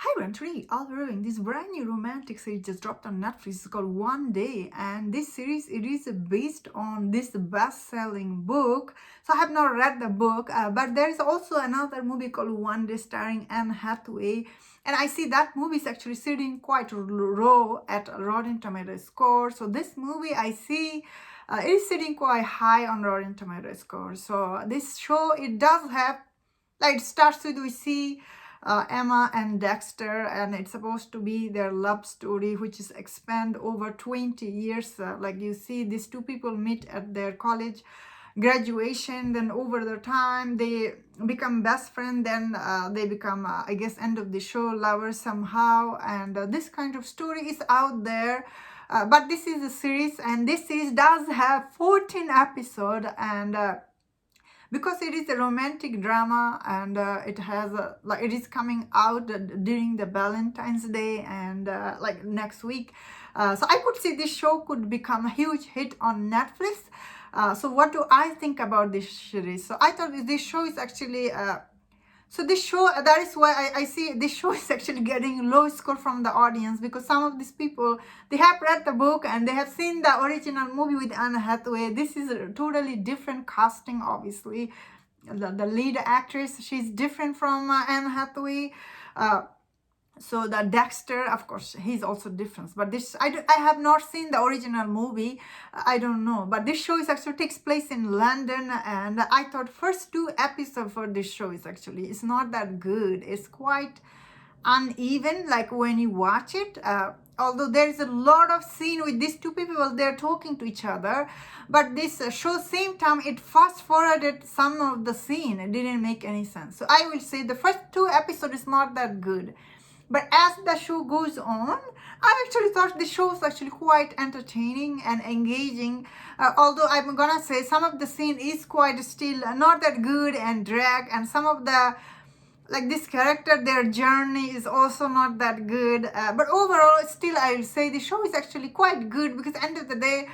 Hi, Rantri. All Ruin. This brand new romantic series just dropped on Netflix. It's called One Day, and this series it is based on this best-selling book. So I have not read the book, but there is also another movie called One Day starring Anne Hathaway, and I see that movie is actually sitting quite low at Rotten Tomatoes score. So this movie I see. It is sitting quite high on Rotten Tomatoes score. So this show it does have like it starts with we see Emma and Dexter, and it's supposed to be their love story, which is expand over 20 years. Like you see, these two people meet at their college graduation, then over the time they become best friends, then they become, I guess, end of the show lovers somehow, and this kind of story is out there. But this is a series, and this series does have 14 episodes, and because it is a romantic drama, and it has like it is coming out during the Valentine's Day and like next week, so I could see this show could become a huge hit on Netflix. So what do I think about this series? So I thought this show is actually so this show, that is why I see this show is actually getting low score from the audience, because some of these people, they have read the book and they have seen the original movie with Anne Hathaway. This is a totally different casting, obviously. The lead actress, she's different from Anne Hathaway. So the Dexter, of course, he's also different. But this, I have not seen the original movie. I don't know. But this show is actually takes place in London, and I thought first two episodes for this show is actually it's not that good. It's quite uneven, like when you watch it. Although there is a lot of scene with these two people, they're talking to each other. But this show, same time, it fast forwarded some of the scene. It didn't make any sense. So I will say the first two episodes is not that good. But as the show goes on, I actually thought the show was actually quite entertaining and engaging. Although I'm gonna say some of the scene is quite still not that good and drag, and some of the like this character, their journey is also not that good. But overall, still I will say the show is actually quite good, because at the end of the day,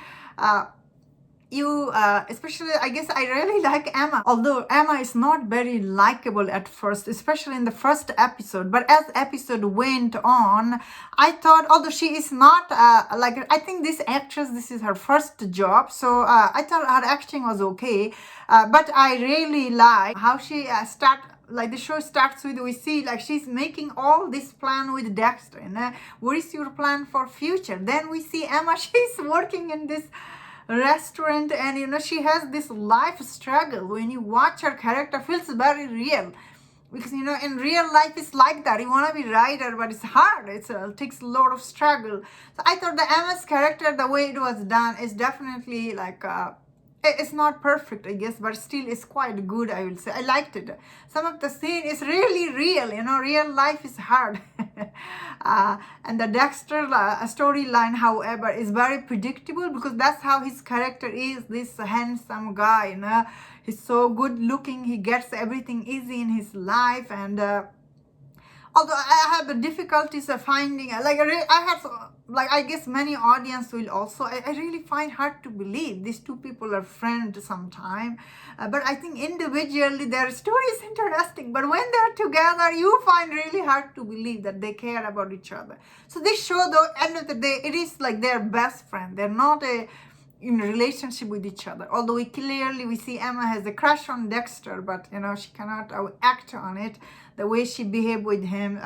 especially I guess I really like Emma, although Emma is not very likable at first, especially in the first episode. But as episode went on, I thought, although she is not like, I think this actress, this is her first job, so I thought her acting was okay, but I really like how she like the show starts with, we see like she's making all this plan with Dexter, and what is your plan for future? Then we see Emma, she's working in this restaurant, and she has this life struggle. When you watch her character, feels very real, because in real life it's like that. You want to be writer, but it's hard. It takes a lot of struggle. So I thought the Emma's character, the way it was done, is definitely like it's not perfect, I guess, but still it's quite good, I will say. I liked it. Some of the scene is really real, real life is hard. And the Dexter storyline, however, is very predictable, because that's how his character is, this handsome guy, he's so good looking, he gets everything easy in his life, and although I have the difficulties of finding, I have, like I guess many audience will also, I really find hard to believe these two people are friends sometime. But I think individually their story is interesting, but when they're together, you find really hard to believe that they care about each other. So this show, though, end of the day, it is like their best friend. They're not in a relationship with each other. Although we see Emma has a crush on Dexter, but she cannot act on it the way she behaved with him.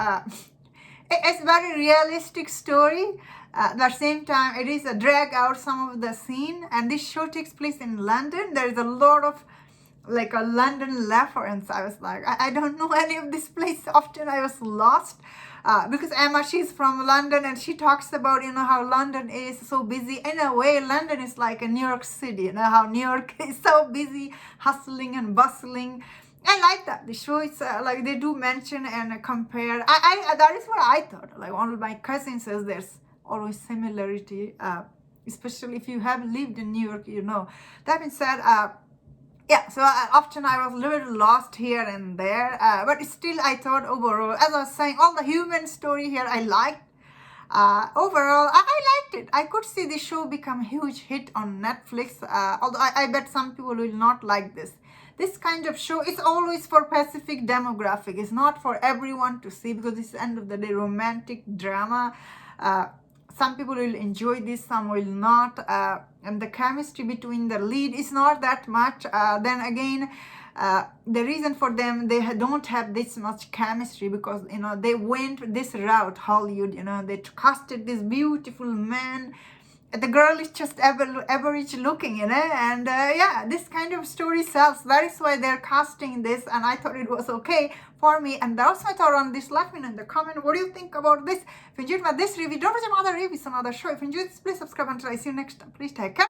It's a very realistic story. At the same time, it is a drag out some of the scene, and this show takes place in London. There is a lot of like a London reference. I was like, I don't know any of this place. Often I was lost. Because Emma, she's from London, and she talks about, how London is so busy. In a way, London is like a New York City, how New York is so busy, hustling and bustling. I like that. The show is like they do mention and compare. I that is what I thought. Like one of my cousins says there's always similarity, especially if you have lived in New York, That being said, yeah, so often I was a little lost here and there, but still I thought overall, as I was saying, all the human story here I liked. Overall, I liked it. I could see the show become a huge hit on Netflix, although I bet some people will not like this. this kind of show is always for Pacific demographic. It's not for everyone to see, because it's end of the day romantic drama. Some people will enjoy this, some will not, and the chemistry between the lead is not that much. Then again, the reason for them, they don't have this much chemistry because, you know, they went this route, Hollywood, you know, they casted this beautiful man. The girl is just average looking, you know, and yeah, this kind of story sells. That is why they're casting this, and I thought it was okay for me. And that's my thought on this. Let me know in the comment, what do you think about this? If you enjoyed this review, don't forget my other reviews on other show. If you enjoyed this, please subscribe until I see you next time. Please take care.